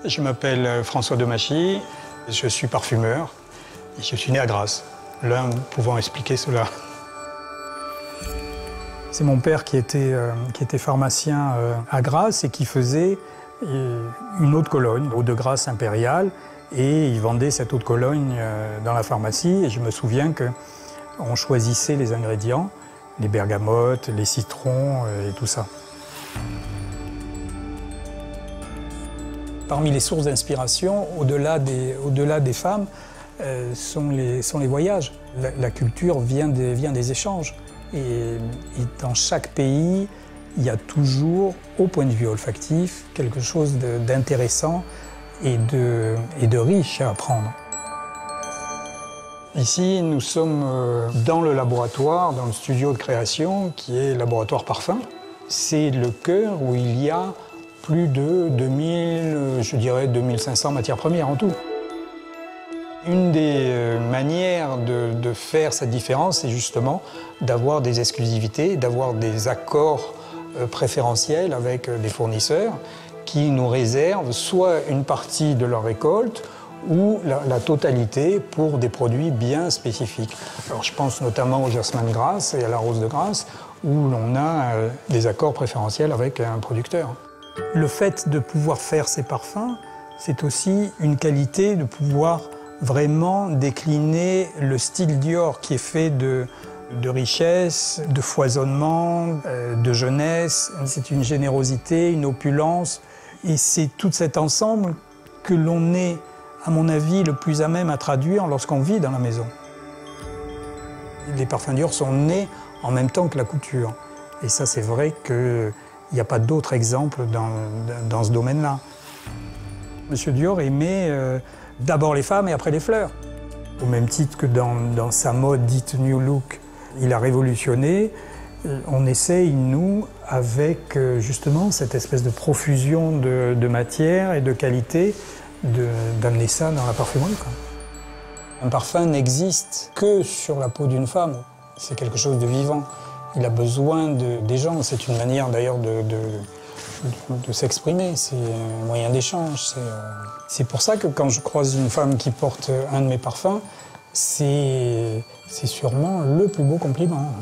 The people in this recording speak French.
Je m'appelle François Demachy, je suis parfumeur et je suis né à Grasse, l'un pouvant expliquer cela. C'est mon père qui était pharmacien à Grasse et qui faisait une eau de Cologne, eau de Grasse impériale, et il vendait cette eau de Cologne dans la pharmacie. Et je me souviens qu'on choisissait les ingrédients, les bergamotes, les citrons et tout ça. Parmi les sources d'inspiration, au-delà des femmes, sont les voyages. La culture vient des échanges. Et dans chaque pays, il y a toujours, au point de vue olfactif, quelque chose d'intéressant et de riche à apprendre. Ici, nous sommes dans le laboratoire, dans le studio de création, qui est Laboratoire Parfum. C'est le cœur où il y a plus de 2500 matières premières en tout. Une des manières de faire cette différence, c'est justement d'avoir des exclusivités, d'avoir des accords préférentiels avec des fournisseurs qui nous réservent soit une partie de leur récolte ou la totalité pour des produits bien spécifiques. Alors je pense notamment au jasmin de Grasse et à la rose de Grasse où l'on a des accords préférentiels avec un producteur. Le fait de pouvoir faire ces parfums, c'est aussi une qualité de pouvoir vraiment décliner le style Dior qui est fait de richesse, de foisonnement, de jeunesse. C'est une générosité, une opulence. Et c'est tout cet ensemble que l'on est, à mon avis, le plus à même à traduire lorsqu'on vit dans la maison. Les parfums Dior sont nés en même temps que la couture. Et ça, c'est vrai qu'il n'y a pas d'autre exemple dans ce domaine-là. Monsieur Dior aimait d'abord les femmes et après les fleurs. Au même titre que dans sa mode dite New Look, il a révolutionné. On essaye, nous, avec justement cette espèce de profusion de matière et de qualité, d'amener ça dans la parfumerie, quoi. Un parfum n'existe que sur la peau d'une femme. C'est quelque chose de vivant. Il a besoin des gens. C'est une manière d'ailleurs de s'exprimer, c'est un moyen d'échange. C'est pour ça que quand je croise une femme qui porte un de mes parfums, c'est sûrement le plus beau compliment.